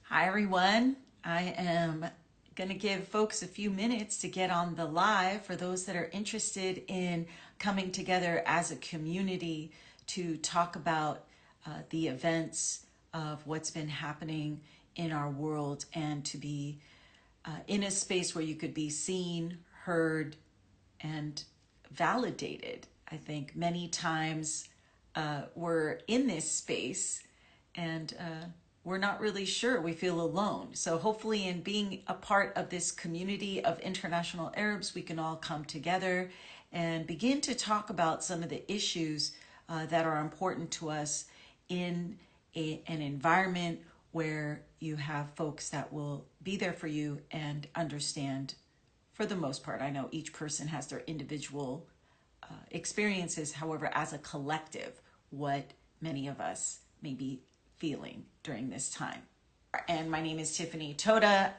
Hi, everyone. I am going to give folks a few minutes to get on the live for those that are interested in coming together as a community to talk about the events of what's been happening in our world and to be in a space where you could be seen, heard, and validated. I think many times we're in this space and we're not really sure. We feel alone. So, hopefully, in being a part of this community of international Arabs, we can all come together and begin to talk about some of the issues that are important to us in an environment where you have folks that will be there for you and understand for the most part. I know each person has their individual experiences, however, as a collective, what many of us may be feeling during this time. And my name is Tiffany Toda.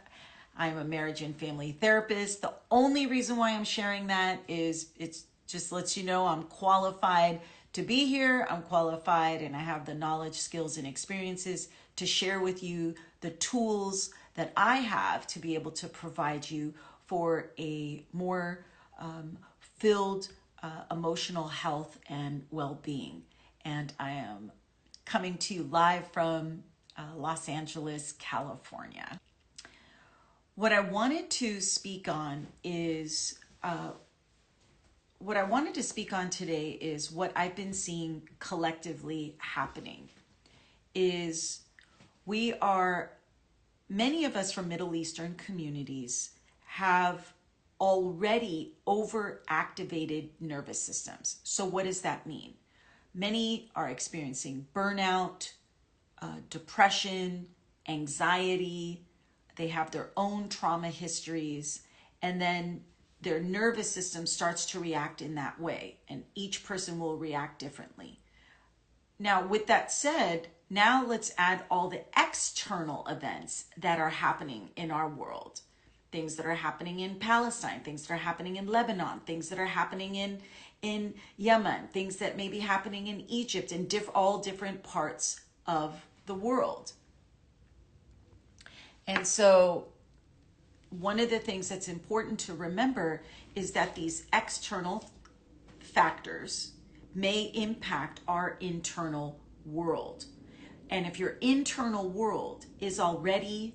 I'm a marriage and family therapist. The only reason why I'm sharing that is it's just lets you know I'm qualified to be here. I'm qualified and I have the knowledge, skills, and experiences to share with you the tools that I have to be able to provide you for a more filled emotional health and well-being. And I am coming to you live from Los Angeles, California. What I wanted to speak on is what I wanted to speak on today is what I've been seeing collectively happening is we are, many of us from Middle Eastern communities have already overactivated nervous systems. So what does that mean? Many are experiencing burnout, depression, anxiety. They have their own trauma histories, and then their nervous system starts to react in that way, and each person will react differently. Now, with that said, now let's add all the external events that are happening in our world. Things that are happening in Palestine, things that are happening in Lebanon, things that are happening in Yemen, things that may be happening in Egypt, and all different parts of the world. And so one of the things that's important to remember is that these external factors may impact our internal world. And if your internal world is already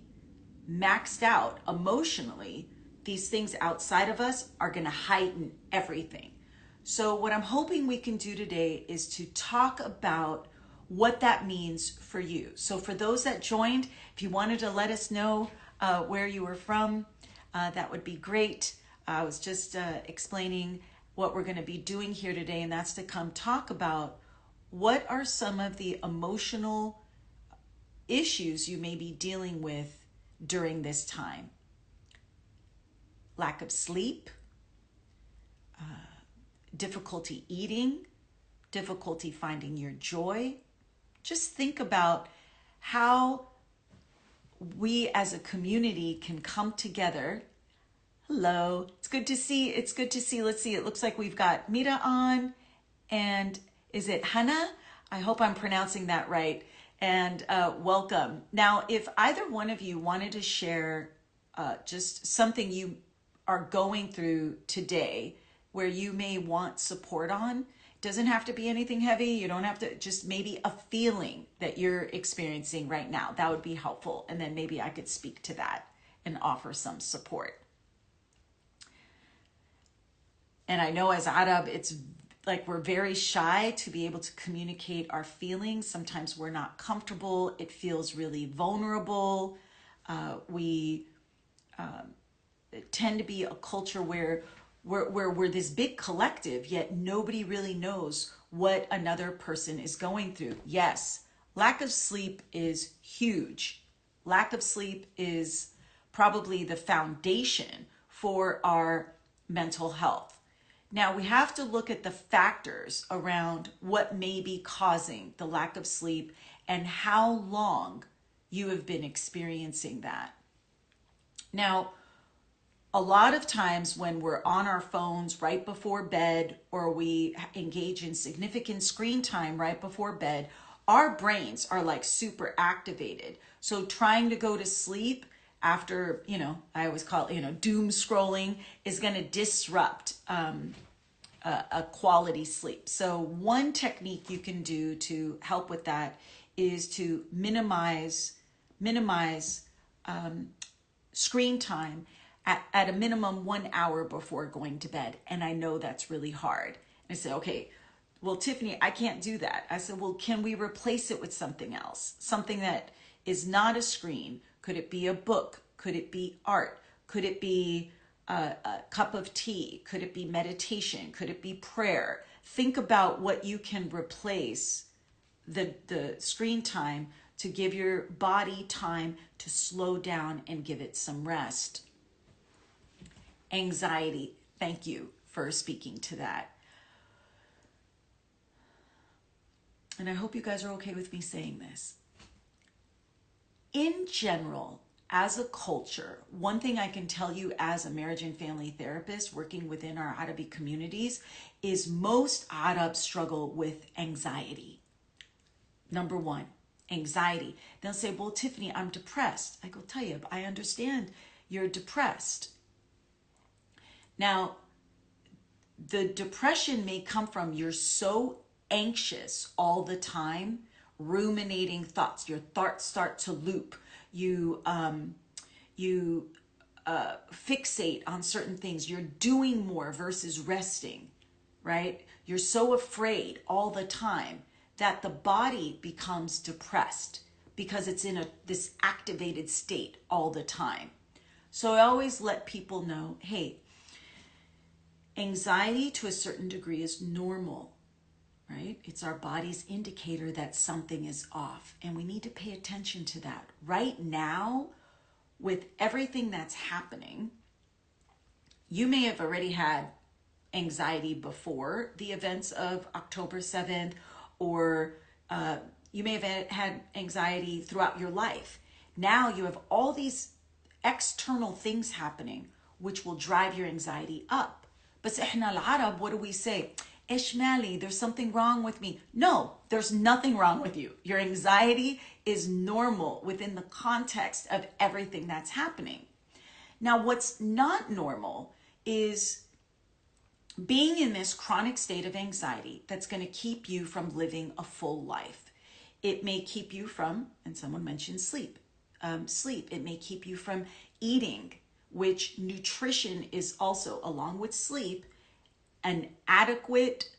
maxed out emotionally, these things outside of us are going to heighten everything. So what I'm hoping we can do today is to talk about what that means for you. So for those that joined, if you wanted to let us know where you were from, that would be great. I was just explaining what we're going to be doing here today, and that's to come talk about what are some of the emotional issues you may be dealing with during this time. Lack of sleep, difficulty eating, difficulty finding your joy. Just think about how we as a community can come together. Hello, it's good to see. It's good to see. Let's see. It looks like we've got Mira on, and is it Hannah? I hope I'm pronouncing that right. And welcome. Now, if either one of you wanted to share just something you are going through today where you may want support on, it doesn't have to be anything heavy. You don't have to, just maybe a feeling that you're experiencing right now. That would be helpful. And then maybe I could speak to that and offer some support. And I know as Arab, it's like we're very shy to be able to communicate our feelings. Sometimes we're not comfortable. It feels really vulnerable. We tend to be a culture where we're this big collective, yet nobody really knows what another person is going through. Yes, lack of sleep is huge. Lack of sleep is probably the foundation for our mental health. Now, we have to look at the factors around what may be causing the lack of sleep and how long you have been experiencing that. Now, a lot of times when we're on our phones right before bed or we engage in significant screen time right before bed, our brains are like super activated. So trying to go to sleep after, I always call it, doom scrolling is going to disrupt a quality sleep. So one technique you can do to help with that is to minimize screen time at a minimum 1 hour before going to bed. And I know that's really hard. And I said, okay, well, Tiffany, I can't do that. I said, well, can we replace it with something else? Something that is not a screen. Could it be a book? Could it be art? Could it be a cup of tea? Could it be meditation? Could it be prayer? Think about what you can replace the screen time to give your body time to slow down and give it some rest. Anxiety. Thank you for speaking to that. And I hope you guys are okay with me saying this. In general, as a culture, one thing I can tell you as a marriage and family therapist working within our Arabic communities is most Arabs struggle with anxiety. Number one, anxiety. They'll say, well, Tiffany, I'm depressed. I go, Tayyib, I understand you're depressed. Now, the depression may come from you're so anxious all the time, ruminating thoughts. Your thoughts start to loop. You fixate on certain things. You're doing more versus resting, right? You're so afraid all the time that the body becomes depressed because it's in this activated state all the time. So I always let people know, hey, anxiety to a certain degree is normal, right? It's our body's indicator that something is off, and we need to pay attention to that. Right now, with everything that's happening, you may have already had anxiety before the events of October 7th, or you may have had anxiety throughout your life. Now you have all these external things happening, which will drive your anxiety up. But إحنا العرب, what do we say? إيش مالي? There's something wrong with me. No, there's nothing wrong with you. Your anxiety is normal within the context of everything that's happening. Now, what's not normal is being in this chronic state of anxiety that's going to keep you from living a full life. It may keep you from, and someone mentioned sleep. It may keep you from eating, which nutrition is also, along with sleep, an adequate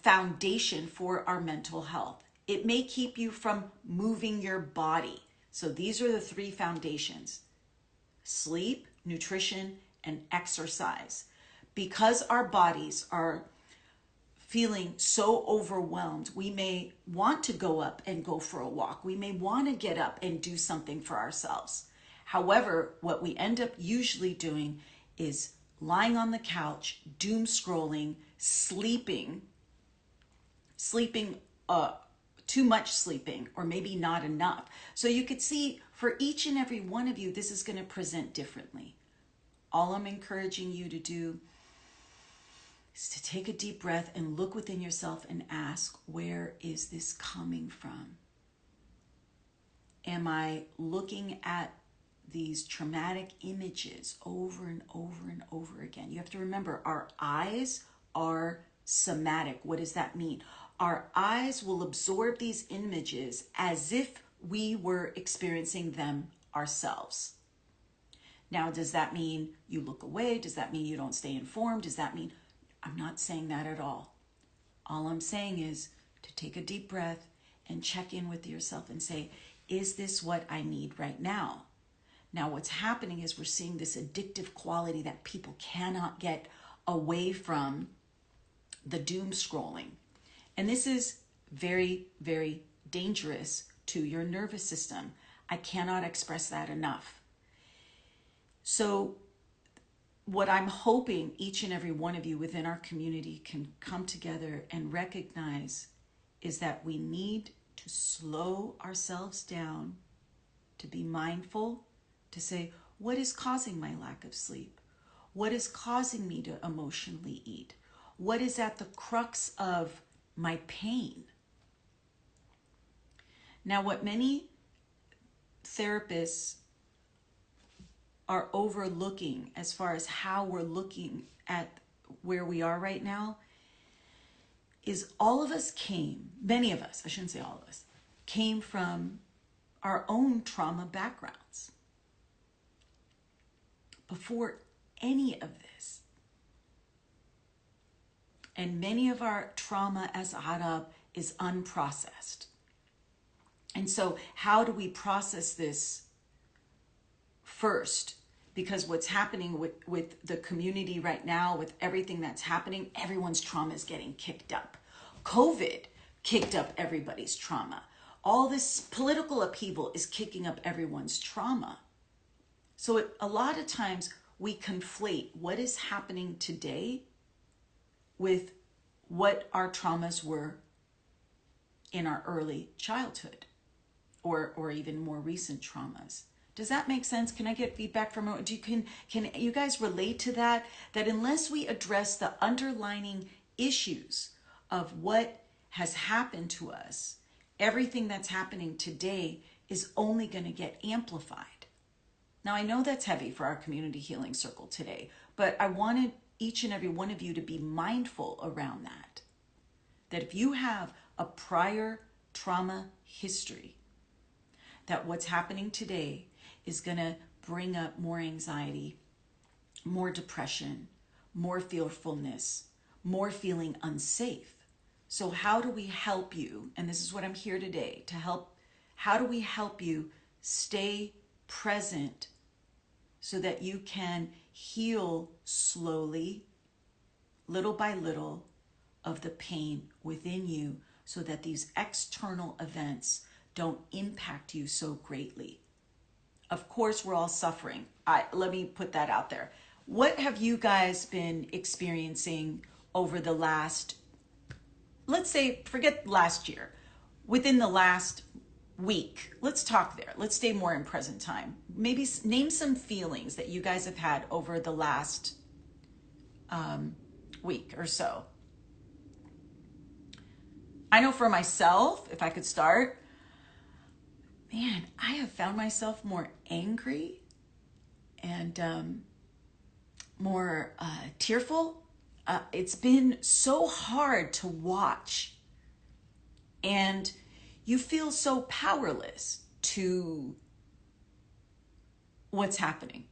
foundation for our mental health. It may keep you from moving your body. So these are the three foundations: sleep, nutrition, and exercise. Because our bodies are feeling so overwhelmed, we may want to go up and go for a walk. We may want to get up and do something for ourselves. However, what we end up usually doing is lying on the couch, doom scrolling, sleeping, too much sleeping, or maybe not enough. So you could see for each and every one of you, this is going to present differently. All I'm encouraging you to do is to take a deep breath and look within yourself and ask, where is this coming from? Am I looking at these traumatic images over and over and over again? You have to remember, our eyes are somatic. What does that mean? Our eyes will absorb these images as if we were experiencing them ourselves. Now, does that mean you look away? Does that mean you don't stay informed? Does that mean... I'm not saying that at all. All I'm saying is to take a deep breath and check in with yourself and say, is this what I need right now? Now, what's happening is we're seeing this addictive quality that people cannot get away from, the doom scrolling. And this is very, very dangerous to your nervous system. I cannot express that enough. So what I'm hoping each and every one of you within our community can come together and recognize is that we need to slow ourselves down, to be mindful, to say, what is causing my lack of sleep? What is causing me to emotionally eat? What is at the crux of my pain? Now, what many therapists are overlooking as far as how we're looking at where we are right now is all of us came, many of us, I shouldn't say all of us, came from our own trauma backgrounds. Before any of this. And many of our trauma as Arab is unprocessed. And so how do we process this first? Because what's happening with the community right now, with everything that's happening, everyone's trauma is getting kicked up. COVID kicked up everybody's trauma. All this political upheaval is kicking up everyone's trauma. So a lot of times we conflate what is happening today with what our traumas were in our early childhood or even more recent traumas. Does that make sense? Can I get feedback from you? Can you guys relate to that? That unless we address the underlying issues of what has happened to us, everything that's happening today is only going to get amplified. Now, I know that's heavy for our community healing circle today, but I wanted each and every one of you to be mindful around that. That if you have a prior trauma history, that what's happening today is going to bring up more anxiety, more depression, more fearfulness, more feeling unsafe. So how do we help you? And this is what I'm here today to help. How do we help you stay present so that you can heal slowly, little by little, of the pain within you so that these external events don't impact you so greatly? Of course, we're all suffering. Let me put that out there. What have you guys been experiencing over the last, let's say, forget last year, within the last week? Let's talk there. Let's stay more in present time. Maybe name some feelings that you guys have had over the last week or so. I know for myself, if I could start, man, I have found myself more angry and more tearful. It's been so hard to watch, and you feel so powerless to what's happening.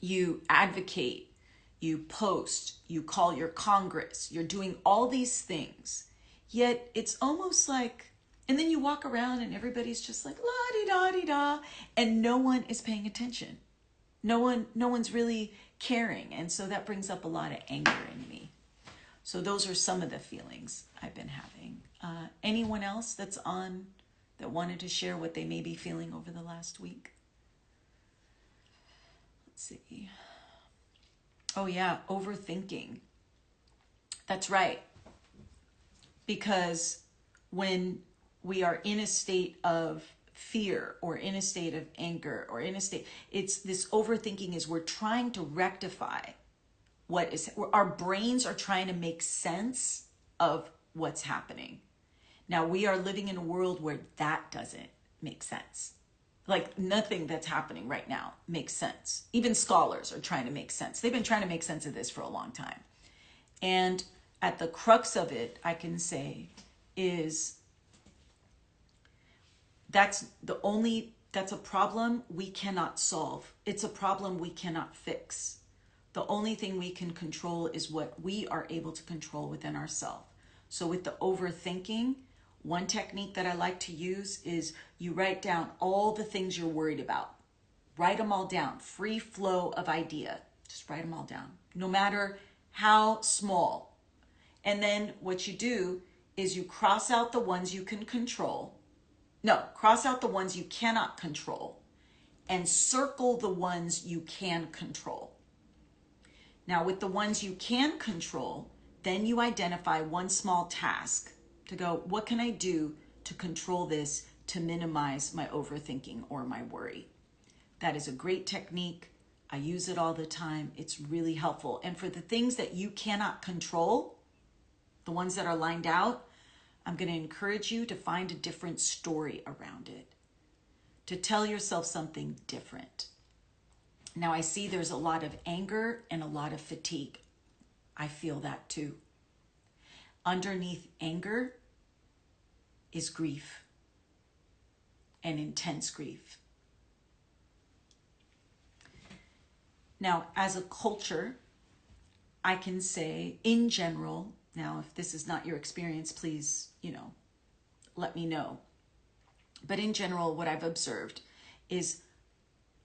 You advocate, you post, you call your Congress, you're doing all these things, yet it's almost like, and then you walk around and everybody's just like la-di-da-di-da, and no one is paying attention. No one's really caring. And so that brings up a lot of anger in me. So those are some of the feelings I've been having. Anyone else that's on that wanted to share what they may be feeling over the last week? Let's see. Oh yeah, overthinking. That's right. Because when we are in a state of fear or in a state of anger or in a state, it's this overthinking is we're trying to rectify what is, our brains are trying to make sense of what's happening. Now we are living in a world where that doesn't make sense. Like nothing that's happening right now makes sense. Even scholars are trying to make sense. They've been trying to make sense of this for a long time. And at the crux of it, I can say, is that's a problem we cannot solve. It's a problem we cannot fix. The only thing we can control is what we are able to control within ourselves. So with the overthinking, one technique that I like to use is you write down all the things you're worried about. Write them all down. Free flow of idea. Just write them all down, no matter how small. And then what you do is you cross out the ones you can control. No, cross out the ones you cannot control and circle the ones you can control. Now with the ones you can control, then you identify one small task to go, what can I do to control this to minimize my overthinking or my worry? That is a great technique. I use it all the time. It's really helpful. And for the things that you cannot control, the ones that are lined out, I'm going to encourage you to find a different story around it, to tell yourself something different. Now, I see there's a lot of anger and a lot of fatigue. I feel that too. Underneath anger is grief, and intense grief. Now, as a culture, I can say in general, now if this is not your experience, please, let me know. But in general, what I've observed is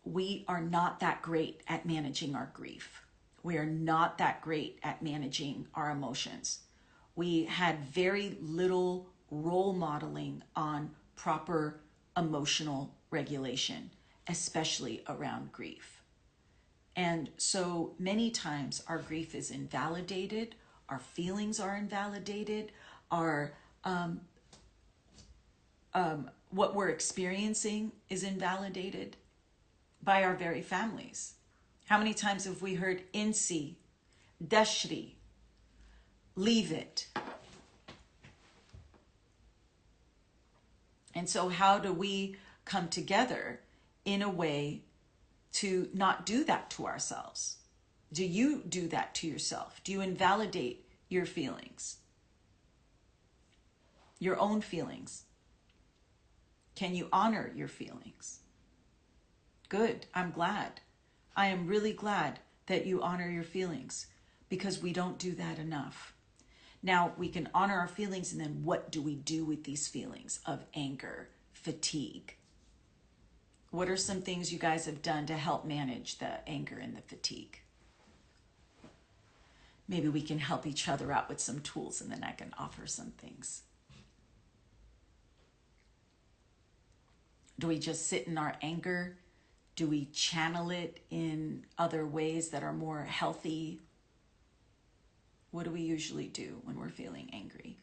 we are not that great at managing our grief. We are not that great at managing our emotions. We had very little role modeling on proper emotional regulation, especially around grief. And so many times our grief is invalidated, our feelings are invalidated, what we're experiencing is invalidated by our very families. How many times have we heard insi, dashri, leave it? And so how do we come together in a way to not do that to ourselves? Do you do that to yourself? Do you invalidate your feelings? Your own feelings? Can you honor your feelings? Good. I'm glad. I am really glad that you honor your feelings, because we don't do that enough. Now, we can honor our feelings, and then what do we do with these feelings of anger, fatigue? What are some things you guys have done to help manage the anger and the fatigue? Maybe we can help each other out with some tools, and then I can offer some things. Do we just sit in our anger? Do we channel it in other ways that are more healthy? What do we usually do when we're feeling angry?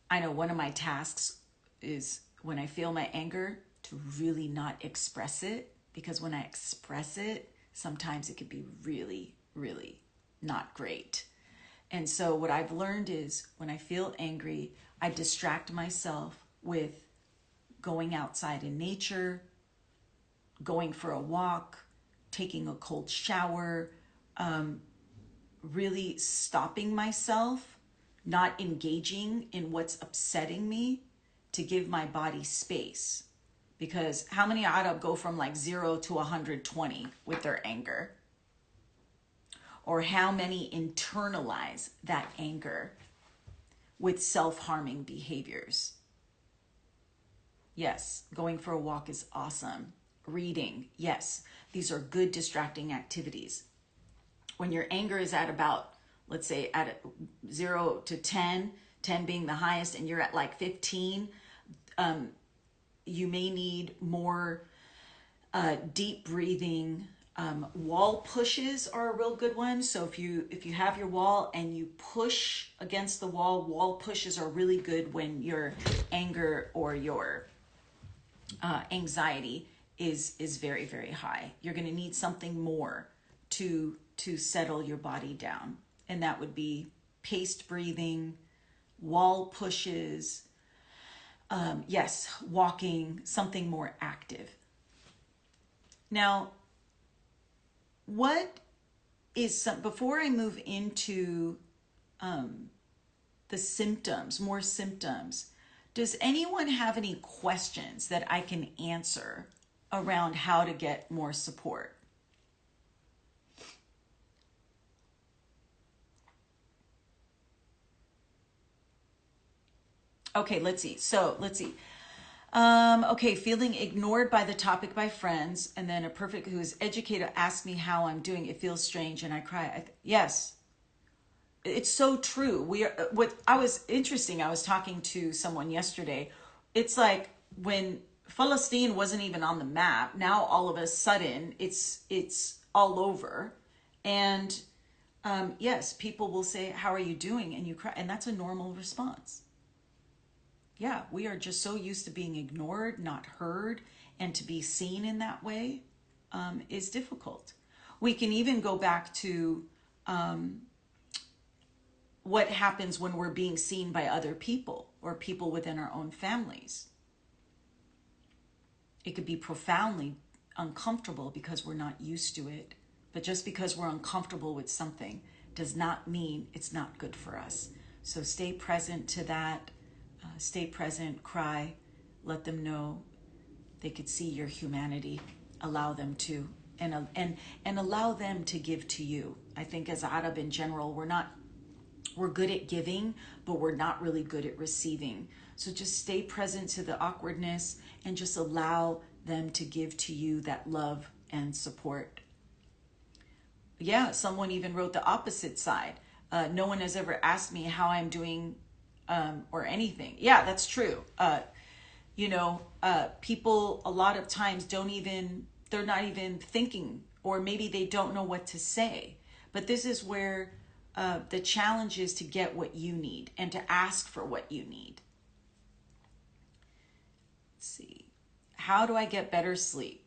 I know one of my tasks is, when I feel my anger, to really not express it, because when I express it, sometimes it can be really, really not great. And so what I've learned is, when I feel angry, I distract myself with going outside in nature, going for a walk, taking a cold shower, really stopping myself, not engaging in what's upsetting me, to give my body space. Because how many ought to go from like 0 to 120 with their anger? Or how many internalize that anger with self-harming behaviors? Yes, going for a walk is awesome. Reading, yes, these are good distracting activities. When your anger is at about, let's say at 0 to 10, 10 being the highest, and you're at like 15, you may need more deep breathing. Wall pushes are a real good one. So if you have your wall and you push against the wall, wall pushes are really good when your anger or your anxiety is very, very high. You're going to need something more to settle your body down. And that would be paced breathing, wall pushes, yes, walking, something more active. Now, what is before I move into the symptoms, more symptoms, does anyone have any questions that I can answer around how to get more support? Okay, let's see. Okay, feeling ignored by the topic by friends, and then a perfect who is educated asks me how I'm doing. It feels strange, and I cry. Yes, it's so true. I was talking to someone yesterday. It's like when Palestine wasn't even on the map, now all of a sudden it's all over. And yes, people will say, how are you doing? And you cry, and that's a normal response. Yeah, we are just so used to being ignored, not heard, and to be seen in that way is difficult. We can even go back to what happens when we're being seen by other people or people within our own families. It could be profoundly uncomfortable because we're not used to it. But just because we're uncomfortable with something does not mean it's not good for us. So stay present to that. Stay present, cry, let them know. They could see your humanity. Allow them to, and allow them to give to you. I think as Arab in general, we're good at giving, but we're not really good at receiving. So just stay present to the awkwardness and just allow them to give to you that love and support. Yeah, someone even wrote the opposite side. No one has ever asked me how I'm doing or anything. Yeah, that's true. People a lot of times they're not even thinking, or maybe they don't know what to say. But this is where the challenge is to get what you need and to ask for what you need. Let's see. How do I get better sleep?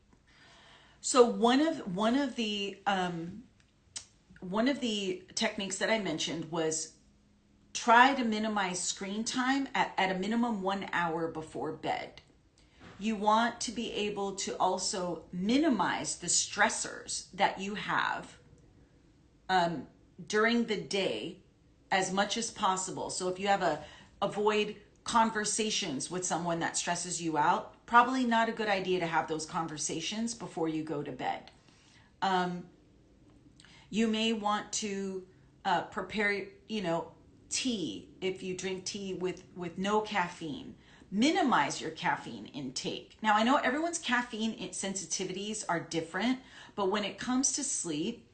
So one of the techniques that I mentioned was try to minimize screen time at a minimum 1 hour before bed. You want to be able to also minimize the stressors that you have during the day as much as possible. So if you have avoid conversations with someone that stresses you out, probably not a good idea to have those conversations before you go to bed. You may want to prepare, tea. If you drink tea with no caffeine, minimize your caffeine intake. Now, I know everyone's caffeine sensitivities are different, but when it comes to sleep,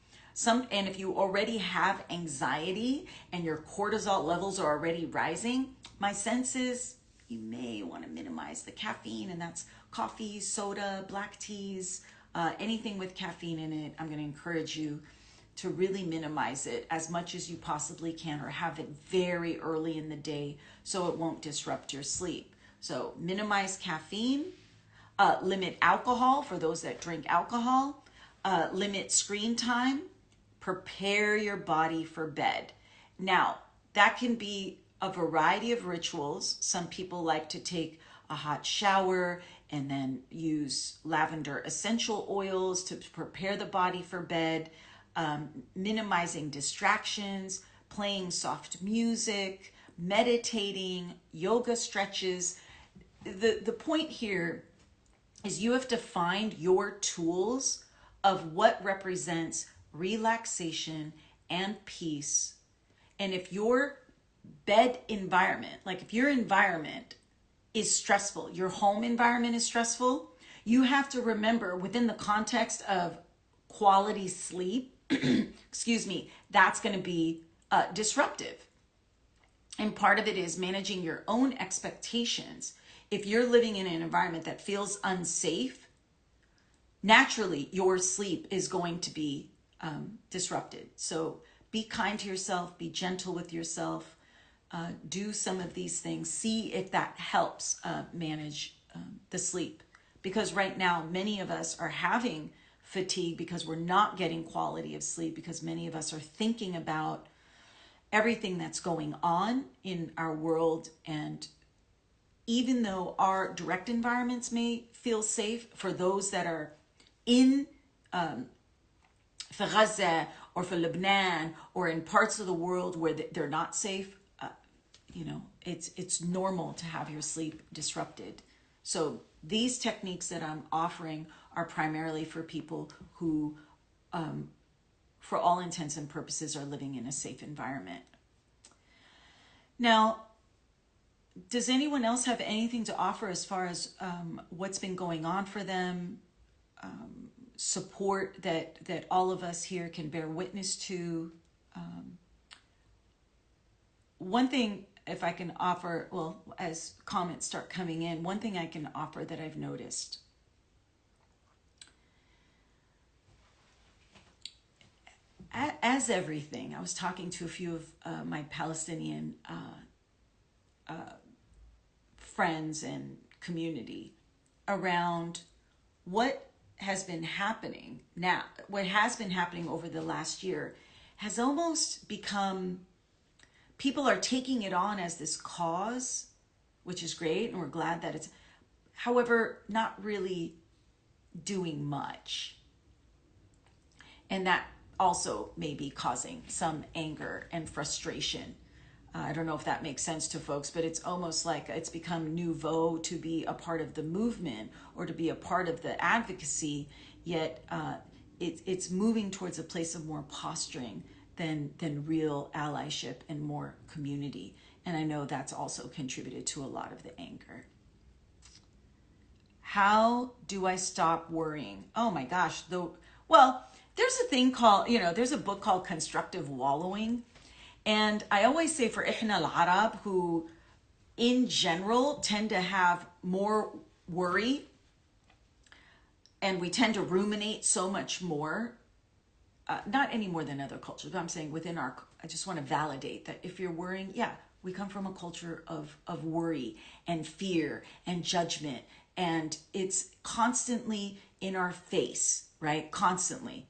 and if you already have anxiety and your cortisol levels are already rising, my sense is you may want to minimize the caffeine, and that's coffee, soda, black teas, anything with caffeine in it. I'm going to encourage you to really minimize it as much as you possibly can, or have it very early in the day so it won't disrupt your sleep. So minimize caffeine, limit alcohol for those that drink alcohol, limit screen time, prepare your body for bed. Now, that can be a variety of rituals. Some people like to take a hot shower and then use lavender essential oils to prepare the body for bed. Minimizing distractions, playing soft music, meditating, yoga stretches. The point here is you have to find your tools of what represents relaxation and peace. And if your bed environment, like if your environment is stressful, your home environment is stressful, you have to remember within the context of quality sleep, that's going to be disruptive. And part of it is managing your own expectations. If you're living in an environment that feels unsafe, naturally your sleep is going to be disrupted. So be kind to yourself, be gentle with yourself, do some of these things, see if that helps manage the sleep. Because right now, many of us are having fatigue because we're not getting quality of sleep, because many of us are thinking about everything that's going on in our world. And even though our direct environments may feel safe, for those that are in for Gaza or for Lebanon or in parts of the world where they're not safe, it's normal to have your sleep disrupted. So these techniques that I'm offering are primarily for people who, for all intents and purposes, are living in a safe environment. Now, does anyone else have anything to offer as far as what's been going on for them, support that all of us here can bear witness to? One thing, if I can offer, well, as comments start coming in, one thing I can offer that I've noticed. As everything, I was talking to a few of my Palestinian friends and community around what has been happening now, what has been happening over the last year has almost become, people are taking it on as this cause, which is great, and we're glad that it's, however, not really doing much. And that also may be causing some anger and frustration. I don't know if that makes sense to folks, but it's almost like it's become nouveau to be a part of the movement or to be a part of the advocacy, yet it's moving towards a place of more posturing than real allyship and more community. And I know that's also contributed to a lot of the anger. How do I stop worrying? Oh my gosh, well, there's a thing called, there's a book called Constructive Wallowing. And I always say for Ihna al-Arab, who in general tend to have more worry, and we tend to ruminate so much more, not any more than other cultures, but I'm saying within I just want to validate that if you're worrying, yeah, we come from a culture of worry and fear and judgment, and it's constantly in our face, right? Constantly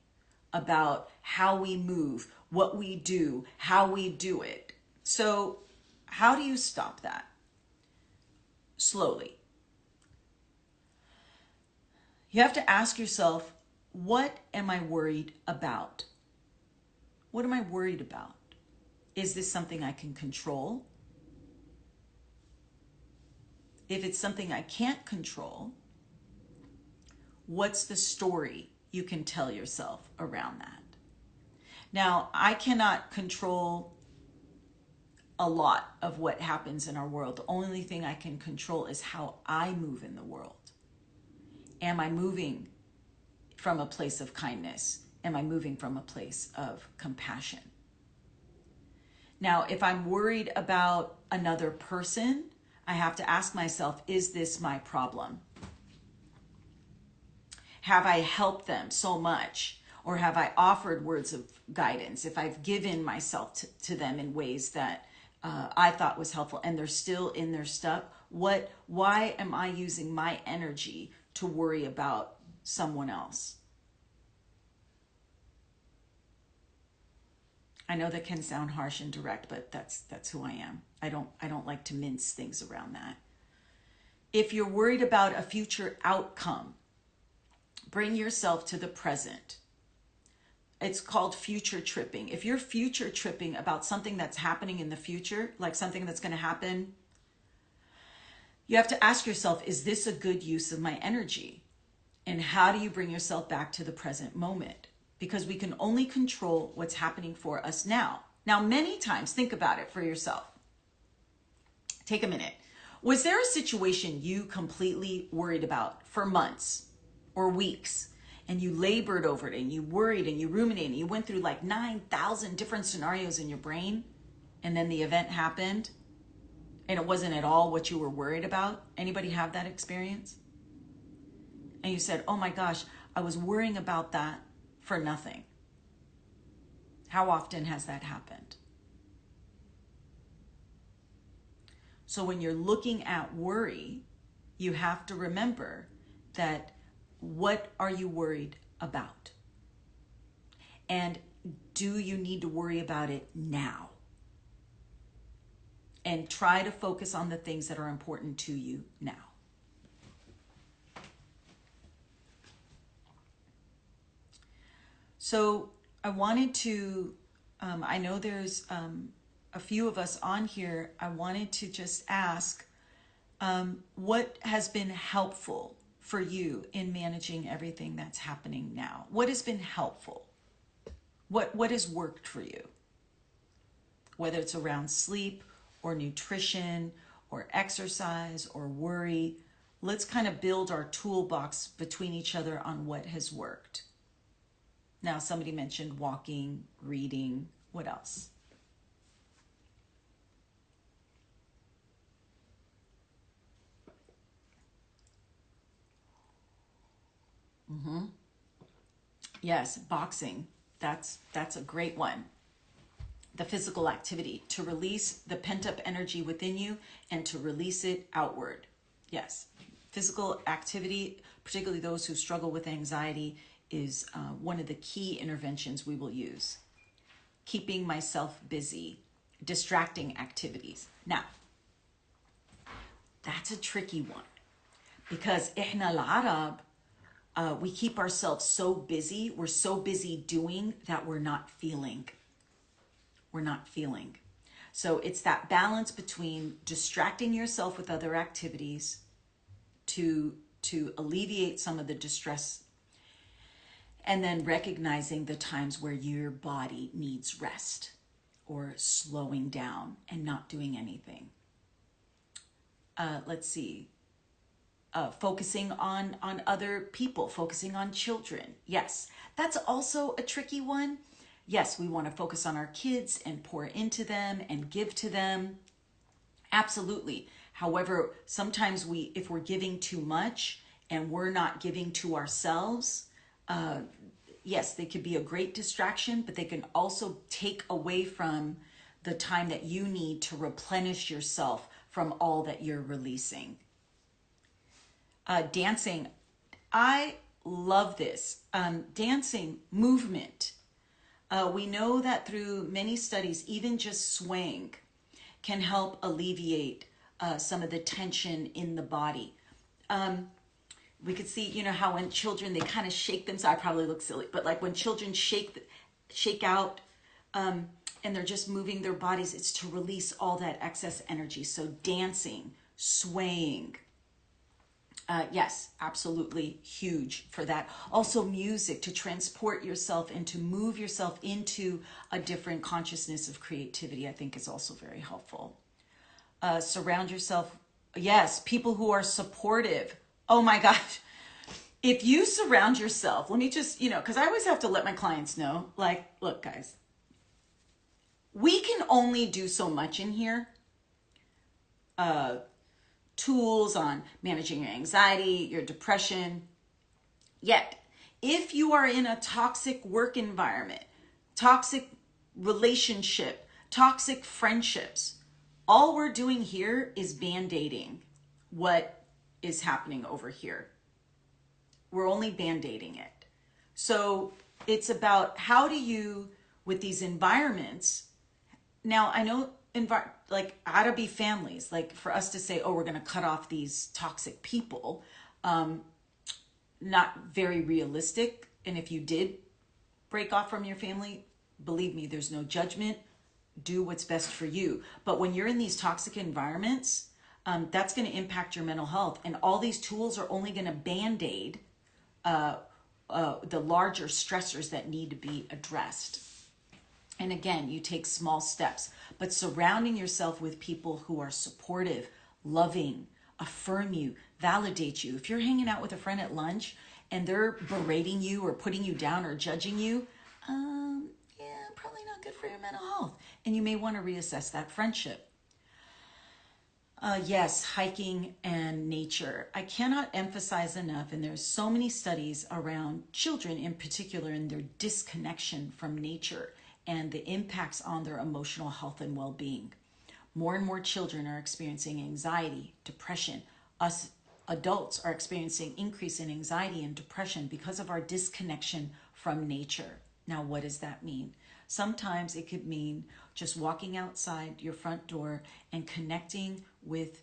about how we move, what we do, how we do it. So how do you stop that? Slowly. You have to ask yourself, what am I worried about? What am I worried about? Is this something I can control? If it's something I can't control, what's the story you can tell yourself around that? Now, I cannot control a lot of what happens in our world. The only thing I can control is how I move in the world. Am I moving from a place of kindness? Am I moving from a place of compassion? Now, if I'm worried about another person, I have to ask myself, is this my problem? Have I helped them so much? Or have I offered words of guidance? If I've given myself to them in ways that I thought was helpful and they're still in their stuff, why am I using my energy to worry about someone else? I know that can sound harsh and direct, but that's who I am. I don't like to mince things around that. If you're worried about a future outcome, bring yourself to the present. It's called future tripping. If you're future tripping about something that's happening in the future, like something that's going to happen, you have to ask yourself, is this a good use of my energy? And how do you bring yourself back to the present moment? Because we can only control what's happening for us now. Now, many times, think about it for yourself. Take a minute. Was there a situation you completely worried about for months or weeks, and you labored over it and you worried and you ruminated and you went through like 9,000 different scenarios in your brain, and then the event happened and it wasn't at all what you were worried about? Anybody have that experience? And you said, oh my gosh, I was worrying about that for nothing. How often has that happened? So when you're looking at worry, you have to remember that what are you worried about? And do you need to worry about it now? And try to focus on the things that are important to you now. So I wanted to, I know there's a few of us on here. I wanted to just ask, what has been helpful for you in managing everything that's happening now? What has been helpful? What has worked for you? Whether it's around sleep or nutrition or exercise or worry, let's kind of build our toolbox between each other on what has worked. Now, somebody mentioned walking, reading. What else? Yes, boxing. That's a great one. The physical activity to release the pent-up energy within you and to release it outward. Yes, physical activity particularly those who struggle with anxiety, is one of the key interventions we will use. Keeping myself busy, distracting activities. Now, that's a tricky one because إحنا العرب, we keep ourselves so busy. We're so busy doing that we're not feeling. We're not feeling. So it's that balance between distracting yourself with other activities to alleviate some of the distress, and then recognizing the times where your body needs rest or slowing down and not doing anything. Let's see. Focusing on other people, focusing on children. Yes, that's also a tricky one. Yes, we want to focus on our kids and pour into them and give to them. Absolutely. However, sometimes if we're giving too much and we're not giving to ourselves, yes, they could be a great distraction, but they can also take away from the time that you need to replenish yourself from all that you're releasing. Dancing, I love this. Dancing, movement. We know that through many studies, even just swaying can help alleviate some of the tension in the body. We could see, how when children, they kind of shake themselves. I probably look silly, but like when children shake out and they're just moving their bodies, it's to release all that excess energy. So dancing, swaying, yes, absolutely huge for that. Also music, to transport yourself and to move yourself into a different consciousness of creativity, I think is also very helpful. Surround yourself, yes, people who are supportive. Oh my gosh. If you surround yourself, let me just, because I always have to let my clients know, like, look, guys, we can only do so much in here. Tools on managing your anxiety, your depression. Yet, if you are in a toxic work environment, toxic relationship, toxic friendships, all we're doing here is band-aiding what is happening over here. We're only band-aiding it. So it's about how do you, with these environments, now I know like Arabi families, like for us to say, oh, we're going to cut off these toxic people, not very realistic. And if you did break off from your family, believe me, there's no judgment. Do what's best for you. But when you're in these toxic environments, that's going to impact your mental health. And all these tools are only going to band-aid the larger stressors that need to be addressed. And again, you take small steps, but surrounding yourself with people who are supportive, loving, affirm you, validate you. If you're hanging out with a friend at lunch and they're berating you or putting you down or judging you, yeah, probably not good for your mental health. And you may want to reassess that friendship. Yes, hiking and nature. I cannot emphasize enough, and there's so many studies around children in particular and their disconnection from nature and the impacts on their emotional health and well-being. More and more children are experiencing anxiety, depression. Us adults are experiencing increase in anxiety and depression because of our disconnection from nature. Now, what does that mean? Sometimes it could mean just walking outside your front door and connecting with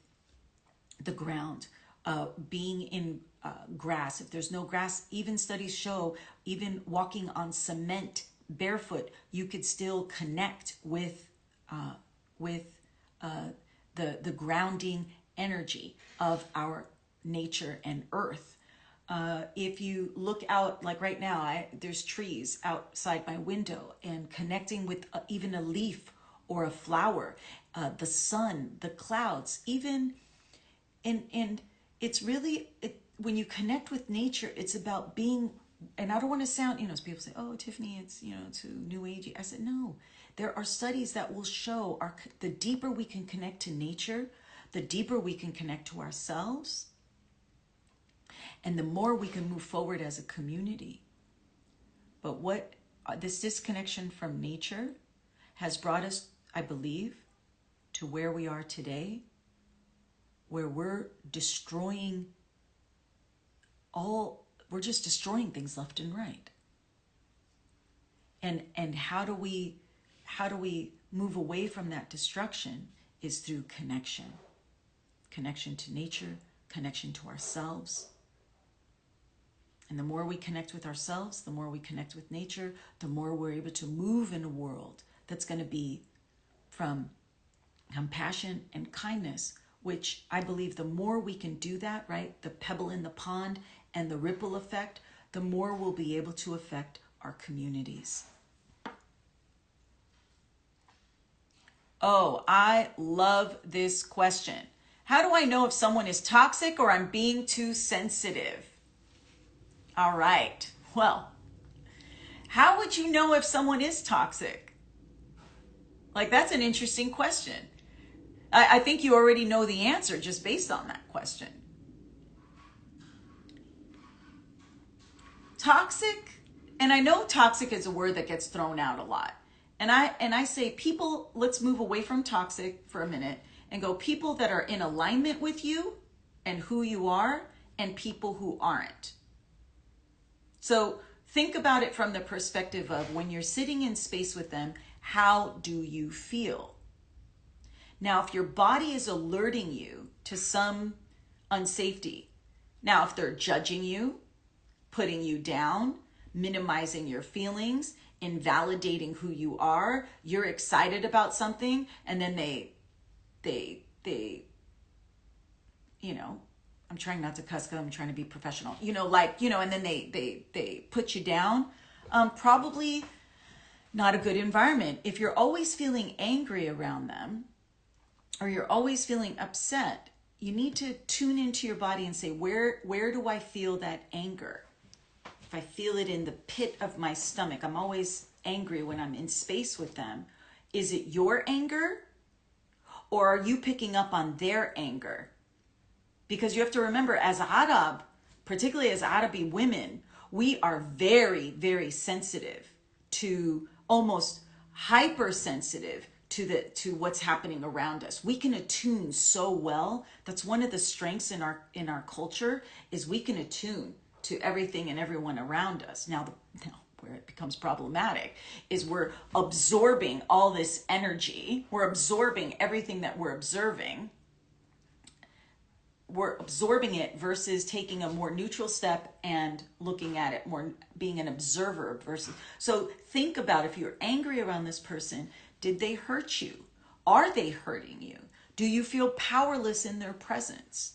the ground, being in grass. If there's no grass, even studies show, even walking on cement barefoot, you could still connect with the grounding energy of our nature and earth. If you look out, like right now, there's trees outside my window, and connecting with even a leaf or a flower, the sun, the clouds, even, and it's really, when you connect with nature, it's about being, and I don't want to sound, people say, oh, Tiffany, it's, too new agey. I said, no, there are studies that will show the deeper we can connect to nature, the deeper we can connect to ourselves, and the more we can move forward as a community. But what this disconnection from nature has brought us, I believe, to where we are today, where we're destroying we're just destroying things left and right. And how do we move away from that destruction is through connection. Connection to nature, connection to ourselves. And the more we connect with ourselves, the more we connect with nature, the more we're able to move in a world that's going to be from compassion and kindness, which I believe the more we can do that, right? The pebble in the pond and the ripple effect, the more we'll be able to affect our communities. Oh, I love this question. How do I know if someone is toxic or I'm being too sensitive? All right. Well, how would you know if someone is toxic? Like, that's an interesting question. I think you already know the answer just based on that question. Toxic, and I know toxic is a word that gets thrown out a lot. And I say, people, let's move away from toxic for a minute and go people that are in alignment with you and who you are, and people who aren't. So think about it from the perspective of when you're sitting in space with them, how do you feel? Now, if your body is alerting you to some unsafety, now if they're judging you, putting you down, minimizing your feelings, invalidating who you are, you're excited about something, and then they, I'm trying not to cuss because I'm trying to be professional, and then they put you down, probably not a good environment. If you're always feeling angry around them, or you're always feeling upset, you need to tune into your body and say, where do I feel that anger? If I feel it in the pit of my stomach, I'm always angry when I'm in space with them. Is it your anger? Or are you picking up on their anger? Because you have to remember, as Arab, particularly as Arabi women, we are very, very sensitive to, almost hypersensitive to what's happening around us. We can attune so well. That's one of the strengths in our culture, is we can attune to everything and everyone around us. Now where it becomes problematic is we're absorbing all this energy. We're absorbing everything that we're observing. We're absorbing it versus taking a more neutral step and looking at it more, being an observer versus. So think about, if you're angry around this person, did they hurt you? Are they hurting you? Do you feel powerless in their presence?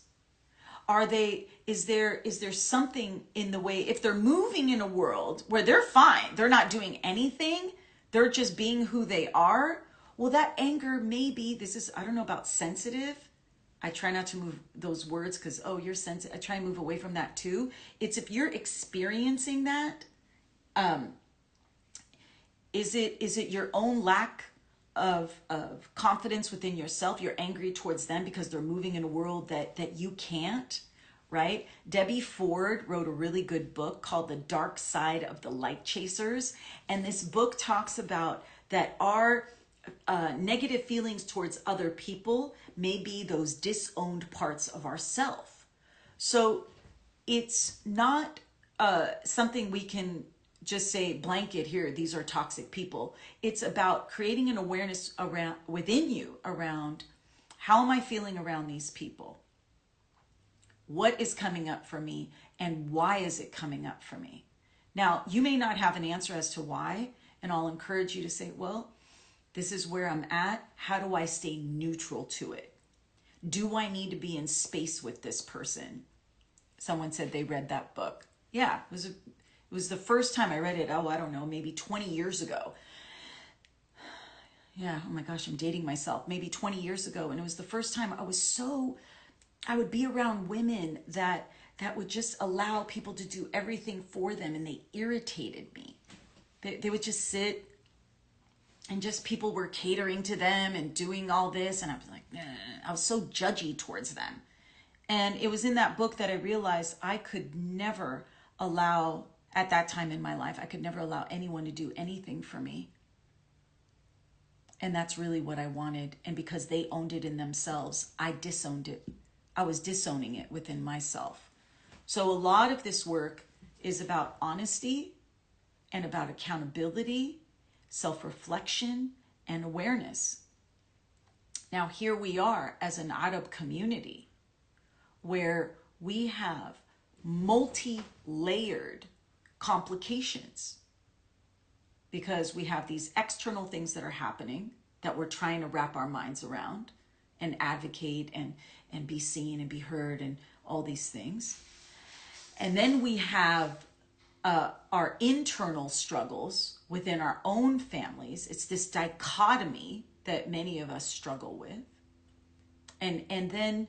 Is there something in the way, if they're moving in a world where they're fine, they're not doing anything, they're just being who they are, well, that anger maybe, I don't know about sensitive. I try not to move those words because, you're sensitive. I try and move away from that too. It's if you're experiencing that, is it your own lack of confidence within yourself? You're angry towards them because they're moving in a world that you can't, right? Debbie Ford wrote a really good book called The Dark Side of the Light Chasers. And this book talks about that our negative feelings towards other people may be those disowned parts of ourself. So it's not something we can just say blanket here, these are toxic people. It's about creating an awareness within you around, how am I feeling around these people? What is coming up for me, and why is it coming up for me? Now, you may not have an answer as to why, and I'll encourage you to say, well, this is where I'm at. How do I stay neutral to it? Do I need to be in space with this person? Someone said they read that book. Yeah, it was the first time I read it. I don't know, maybe 20 years ago. Yeah, oh my gosh, I'm dating myself. Maybe 20 years ago. And it was the first time I would be around women that would just allow people to do everything for them, and they irritated me. They would just sit, and just people were catering to them and doing all this. And I was like, I was so judgy towards them. And it was in that book that I realized I could never allow, at that time in my life, I could never allow anyone to do anything for me. And that's really what I wanted. And because they owned it in themselves, I disowned it. I was disowning it within myself. So a lot of this work is about honesty and about accountability, self-reflection, and awareness. Now, here we are as an Arab community where we have multi-layered complications because we have these external things that are happening that we're trying to wrap our minds around and advocate and be seen and be heard and all these things. And then we have our internal struggles within our own families. It's this dichotomy that many of us struggle with. And then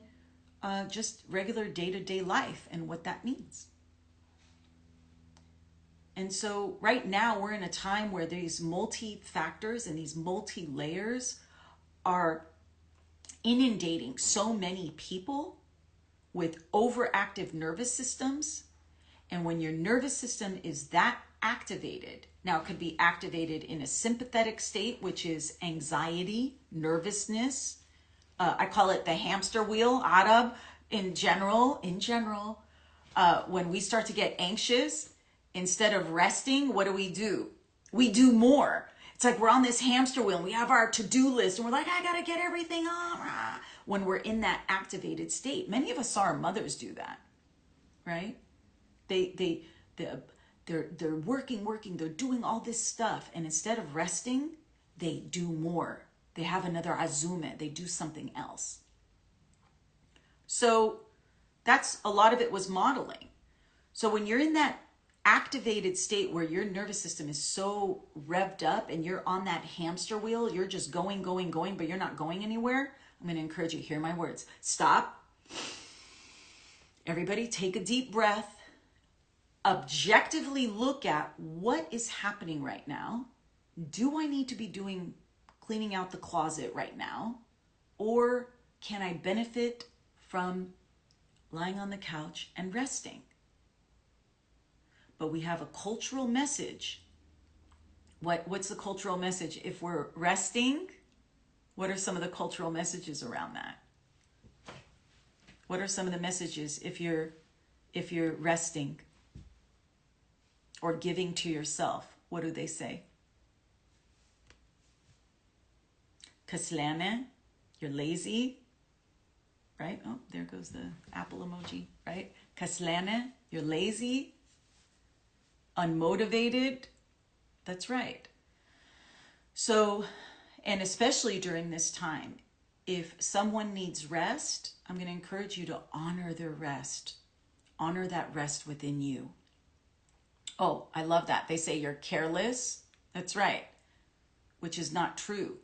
just regular day-to-day life and what that means. And so right now we're in a time where these multi-factors and these multi-layers are inundating so many people with overactive nervous systems. And when your nervous system is that activated, now it could be activated in a sympathetic state, which is anxiety, nervousness. I call it the hamster wheel, Arab, in general. When we start to get anxious, instead of resting, what do? We do more. It's like we're on this hamster wheel and we have our to-do list and we're like, I gotta get everything on. When we're in that activated state, many of us saw our mothers do that, right? They're working, they're doing all this stuff, and instead of resting, they do more. They have another azume, they do something else. So that's a lot of it was modeling. So when you're in that activated state where your nervous system is so revved up and you're on that hamster wheel, you're just going, but you're not going anywhere, I'm going to encourage you, hear my words. Stop. Everybody take a deep breath. Objectively look at what is happening right now. Do I need to be cleaning out the closet right now? Or can I benefit from lying on the couch and resting? But we have a cultural message. What's the cultural message? If we're resting, what are some of the cultural messages around that? What are some of the messages if you're resting or giving to yourself? What do they say? Kaslane, you're lazy, right? Oh, there goes the apple emoji, right? Kaslane, you're lazy, unmotivated. That's right. So, and especially during this time, if someone needs rest, I'm going to encourage you to honor their rest. Honor that rest within you. Oh, I love that. They say you're careless. That's right. Which is not true.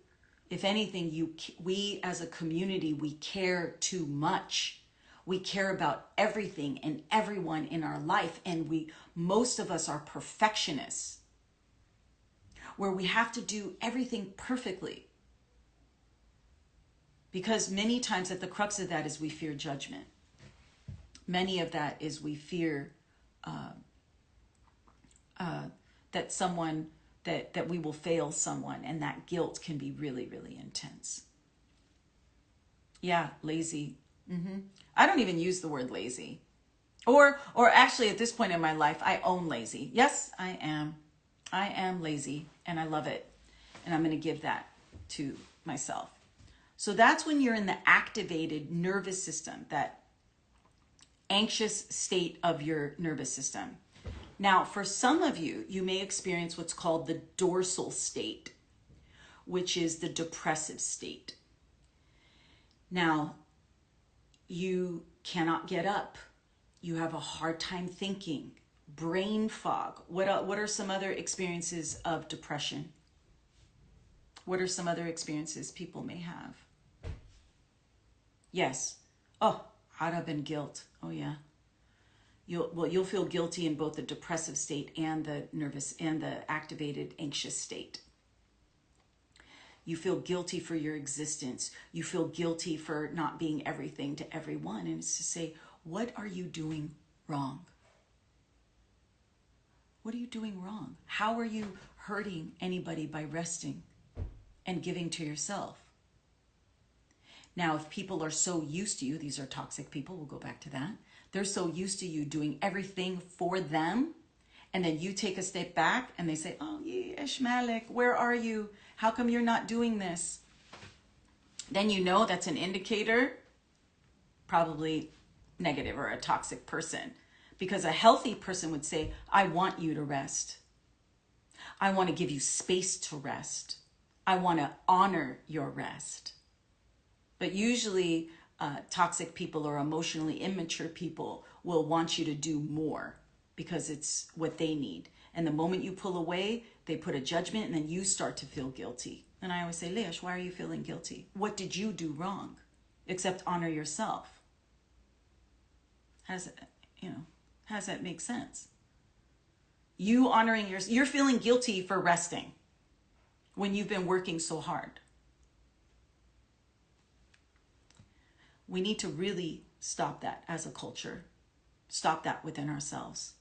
If anything, we as a community, we care too much. We care about everything and everyone in our life. And most of us are perfectionists, where we have to do everything perfectly. Because many times at the crux of that is we fear judgment. Many of that is we fear that we will fail someone, and that guilt can be really, really intense. Yeah, lazy. I don't even use the word lazy. Or actually at this point in my life, I own lazy. Yes, I am. I am lazy and I love it. And I'm going to give that to myself. So that's when you're in the activated nervous system, that anxious state of your nervous system. Now, for some of you, you may experience what's called the dorsal state, which is the depressive state. Now, you cannot get up. You have a hard time thinking, brain fog. What are some other experiences of depression? What are some other experiences people may have? Yes. Oh, Arab and guilt. Oh, yeah. You'll feel guilty in both the depressive state and the nervous and the activated anxious state. You feel guilty for your existence. You feel guilty for not being everything to everyone. And it's to say, what are you doing wrong? What are you doing wrong? How are you hurting anybody by resting and giving to yourself? Now, if people are so used to you, these are toxic people, we'll go back to that. They're so used to you doing everything for them. And then you take a step back and they say, oh, yeah, Ishmael, where are you? How come you're not doing this? Then you know that's an indicator, probably negative or a toxic person. Because a healthy person would say, I want you to rest. I want to give you space to rest. I want to honor your rest. But usually toxic people or emotionally immature people will want you to do more because it's what they need. And the moment you pull away, they put a judgment and then you start to feel guilty. And I always say, Leish, why are you feeling guilty? What did you do wrong? Except honor yourself. How does that make sense? You honoring you're feeling guilty for resting when you've been working so hard. We need to really stop that as a culture. Stop that within ourselves.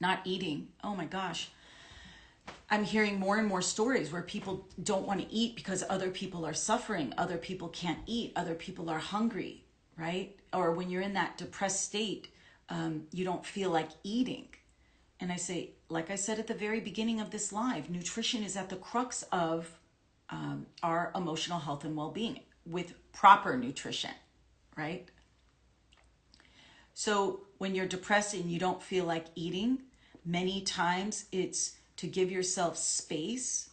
Not eating. Oh my gosh. I'm hearing more and more stories where people don't want to eat because other people are suffering. Other people can't eat. Other people are hungry, right? Or when you're in that depressed state, you don't feel like eating. And I say, like I said at the very beginning of this live, nutrition is at the crux of our emotional health and well-being with proper nutrition, right? So when you're depressed and you don't feel like eating, many times it's to give yourself space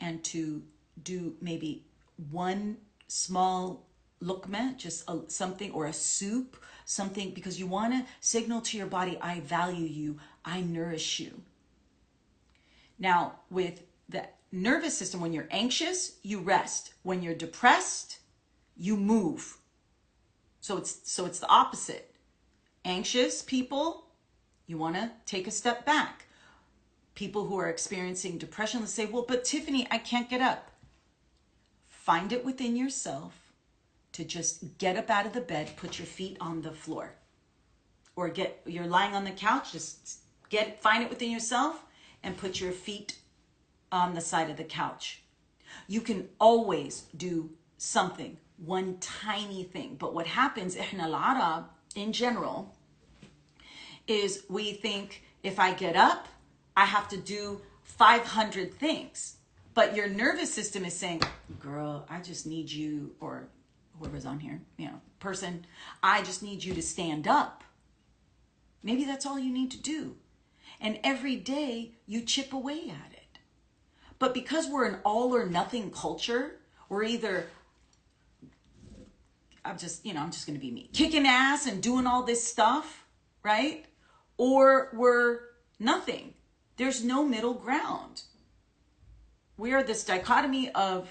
and to do maybe one small lukma, just something, or a soup, something, because you want to signal to your body, I value you, I nourish you. Now, with the nervous system, when you're anxious, you rest. When you're depressed, you move. So it's the opposite. Anxious people, you want to take a step back. People who are experiencing depression, let's say, well, but Tiffany, I can't get up. Find it within yourself to just get up out of the bed, put your feet on the floor. Or you're lying on the couch, just find it within yourself and put your feet on the side of the couch. You can always do something, one tiny thing. But what happens, إحنا العرب in general, is we think if I get up, I have to do 500 things. But your nervous system is saying, girl, I just need you, or whoever's on here, person, I just need you to stand up. Maybe that's all you need to do. And every day you chip away at it. But because we're an all or nothing culture, we're either, I'm just going to be me, kicking ass and doing all this stuff, right? Or we're nothing. There's no middle ground. We are this dichotomy of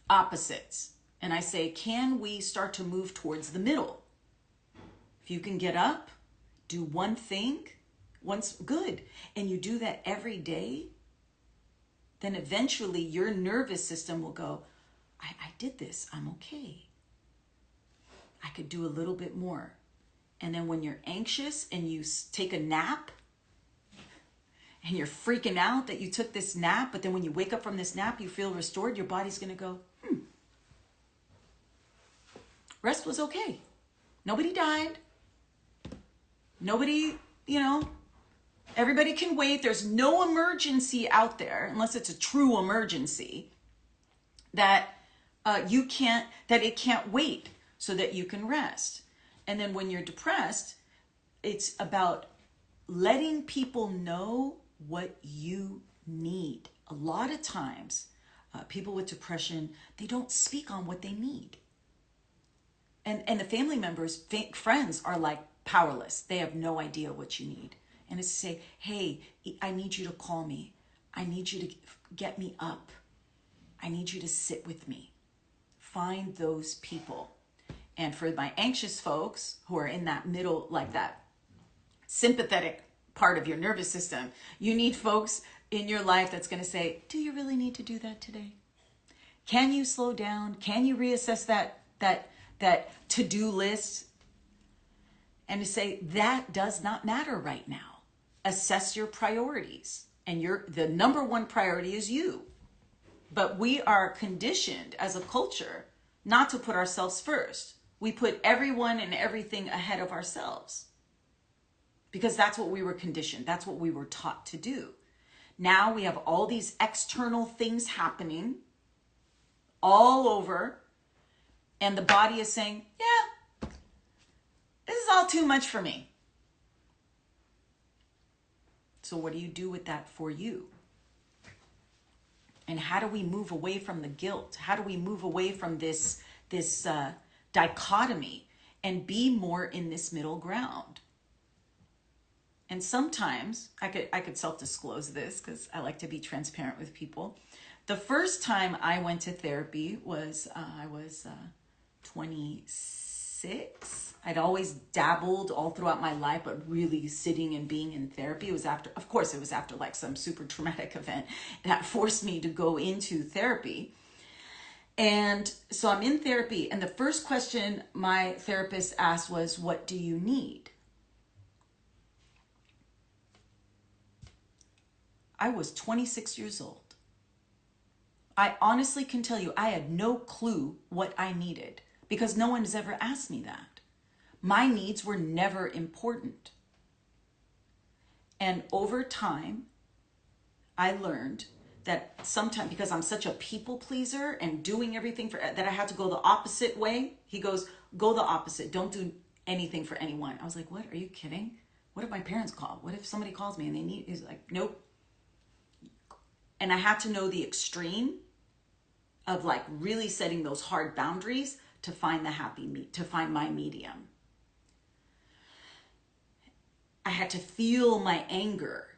opposites. And I say, can we start to move towards the middle? If you can get up, do one thing, once good, and you do that every day, then eventually your nervous system will go, I did this, I'm okay. I could do a little bit more. And then when you're anxious and you take a nap and you're freaking out that you took this nap, but then when you wake up from this nap, you feel restored, your body's going to go, rest was okay. Nobody died. Nobody, everybody can wait. There's no emergency out there, unless it's a true emergency, that it can't wait so that you can rest. And then when you're depressed, it's about letting people know what you need. A lot of times, people with depression, they don't speak on what they need. And the family members, friends are like powerless. They have no idea what you need. And it's to say, hey, I need you to call me. I need you to get me up. I need you to sit with me. Find those people. And for my anxious folks who are in that middle, like that sympathetic part of your nervous system, you need folks in your life that's going to say, do you really need to do that today? Can you slow down? Can you reassess that to-do list? And to say, that does not matter right now. Assess your priorities. And the number one priority is you. But we are conditioned as a culture not to put ourselves first. We put everyone and everything ahead of ourselves because that's what we were conditioned. That's what we were taught to do. Now we have all these external things happening all over, and the body is saying, yeah, this is all too much for me. So what do you do with that for you? And how do we move away from the guilt? How do we move away from this dichotomy and be more in this middle ground? And sometimes I could self-disclose this because I like to be transparent with people. The first time I went to therapy was I was 26. I'd always dabbled all throughout my life, but really sitting and being in therapy, it was after, of course, it was after like some super traumatic event that forced me to go into therapy. And so I'm in therapy, and the first question my therapist asked was, what do you need? I was 26 years old. I honestly can tell you, I had no clue what I needed because no one has ever asked me that. My needs were never important. And over time, I learned that sometimes, because I'm such a people pleaser and doing everything that I had to go the opposite way. He goes, go the opposite. Don't do anything for anyone. I was like, what? Are you kidding? What if my parents call? What if somebody calls me and they need, he's like, nope. And I had to know the extreme of like really setting those hard boundaries to find to find my medium. I had to feel my anger.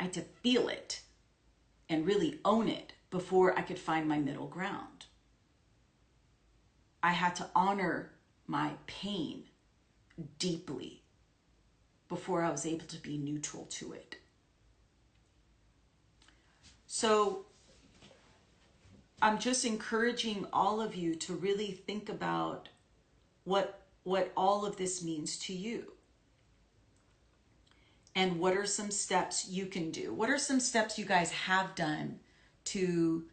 I had to feel it and really own it before I could find my middle ground. I had to honor my pain deeply before I was able to be neutral to it. So I'm just encouraging all of you to really think about what all of this means to you. And what are some steps you can do? What are some steps you guys have done to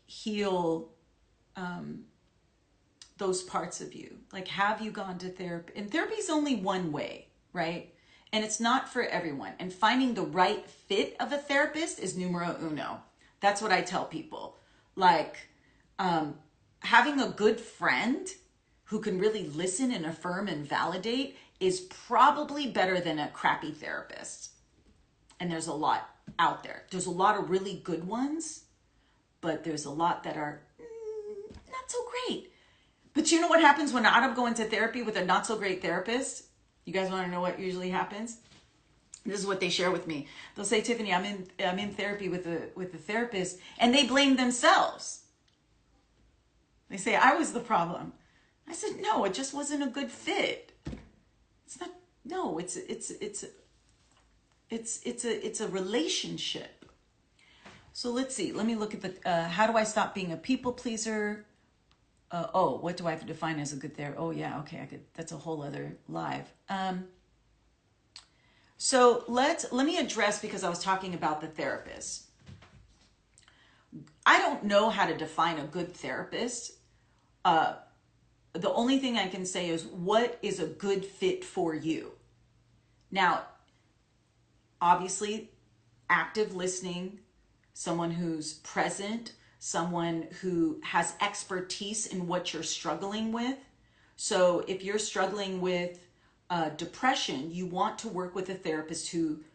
heal those parts of you? Like, have you gone to therapy? And therapy is only one way, right? And it's not for everyone. And finding the right fit of a therapist is numero uno. That's what I tell people. Like, having a good friend who can really listen and affirm and validate is probably better than a crappy therapist. And there's a lot out there. There's a lot of really good ones, but there's a lot that are not so great. But you know what happens when I'm going to therapy with a not so great therapist? You guys want to know what usually happens? This is what they share with me. They'll say, Tiffany, I'm in therapy with a therapist, and they blame themselves. They say, I was the problem. I said, no, it just wasn't a good fit. It's not, no, it's a relationship. So let's see, let me look at the, how do I stop being a people pleaser? What do I have to define as a good therapist? Oh yeah, okay, that's a whole other live. So let me address, because I was talking about the therapist. I don't know how to define a good therapist. The only thing I can say is, what is a good fit for you? Now, obviously, active listening, someone who's present, someone who has expertise in what you're struggling with. So if you're struggling with depression, you want to work with a therapist who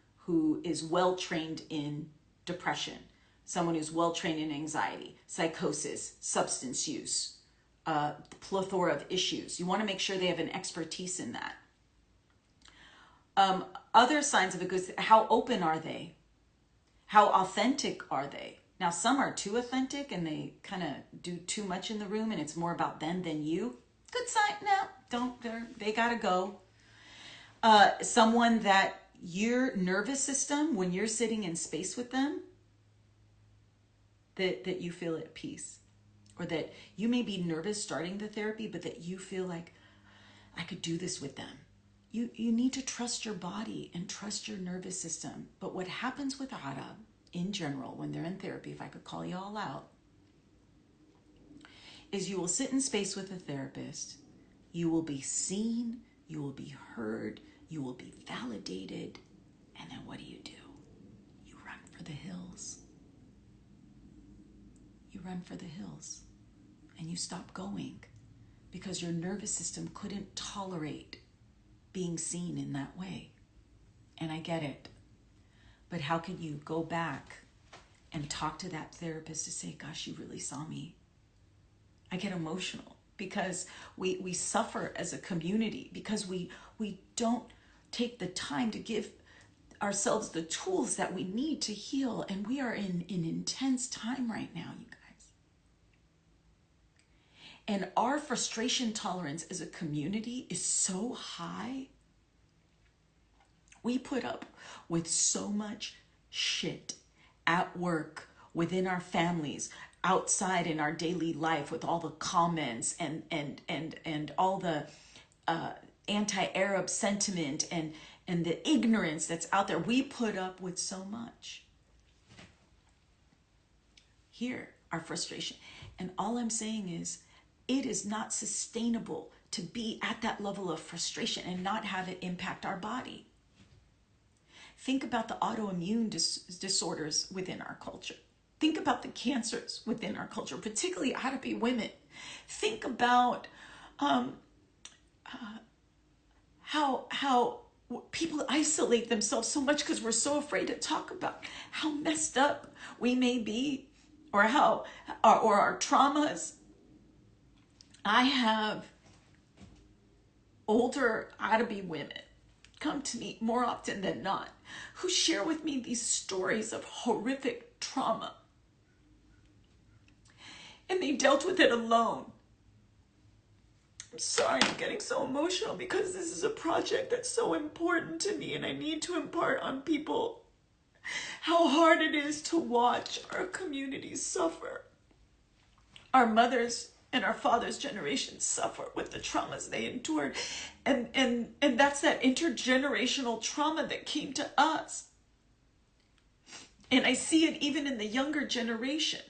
is well-trained in depression, someone who's well-trained in anxiety, psychosis, substance use, plethora of issues. You want to make sure they have an expertise in that. Other signs of a good, how open are they? How authentic are they? Now, some are too authentic and they kind of do too much in the room and it's more about them than you. Good sign. No, they gotta go. Someone that your nervous system, when you're sitting in space with them, that you feel at peace. Or that you may be nervous starting the therapy, but that you feel like, I could do this with them. You need to trust your body and trust your nervous system. But what happens with Arab, in general, when they're in therapy, if I could call you all out, is you will sit in space with a therapist. You will be seen, you will be heard, you will be validated. And then what do? You run for the hills. You run for the hills and you stop going because your nervous system couldn't tolerate being seen in that way. And I get it. But how can you go back and talk to that therapist to say, gosh, you really saw me? I get emotional because we suffer as a community because we don't take the time to give ourselves the tools that we need to heal. And we are in an intense time right now, you guys. And our frustration tolerance as a community is so high. We put up with so much shit at work, within our families, outside in our daily life, with all the comments and all the anti-Arab sentiment and the ignorance that's out there. We put up with so much. Here, our frustration. And all I'm saying is, it is not sustainable to be at that level of frustration and not have it impact our body. Think about the autoimmune disorders within our culture. Think about the cancers within our culture, particularly Arabic women. Think about how people isolate themselves so much because we're so afraid to talk about how messed up we may be, or our traumas. I have older Arabic women come to me more often than not who share with me these stories of horrific trauma. And they dealt with it alone. I'm sorry, I'm getting so emotional because this is a project that's so important to me and I need to impart on people how hard it is to watch our communities suffer. Our mothers and our fathers' generations suffer with the traumas they endured. And that's that intergenerational trauma that came to us. And I see it even in the younger generation.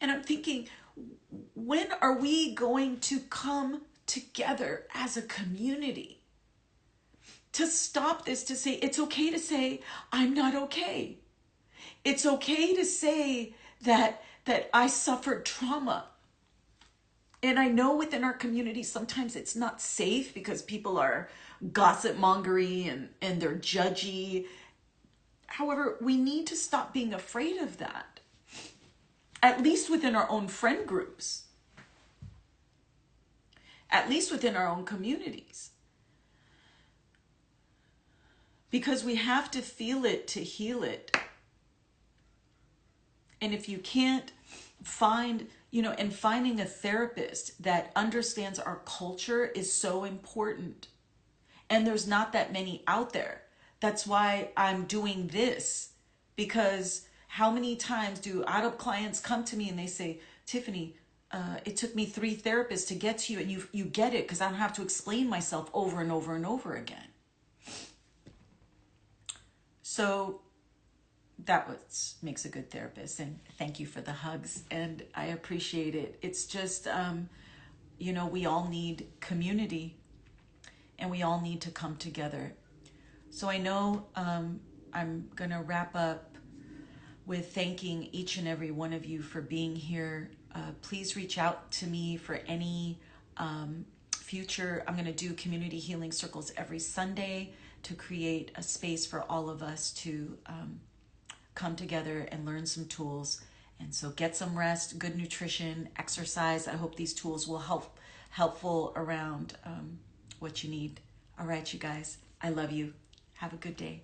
And I'm thinking, when are we going to come together as a community to stop this, to say, it's okay to say, I'm not okay. It's okay to say that I suffered trauma. And I know within our community, sometimes it's not safe because people are gossip mongering and they're judgy. However, we need to stop being afraid of that, at least within our own friend groups, at least within our own communities. Because we have to feel it to heal it. And if you can't find, and finding a therapist that understands our culture is so important. And there's not that many out there. That's why I'm doing this, because how many times do Arab clients come to me and they say, Tiffany, it took me 3 therapists to get to you, and you get it because I don't have to explain myself over and over and over again. So that makes a good therapist. And thank you for the hugs. And I appreciate it. It's just, we all need community and we all need to come together. So I know I'm going to wrap up with thanking each and every one of you for being here. Please reach out to me for any future. I'm going to do community healing circles every Sunday to create a space for all of us to come together and learn some tools. And so get some rest, good nutrition, exercise. I hope these tools will helpful around what you need. All right, you guys, I love you. Have a good day.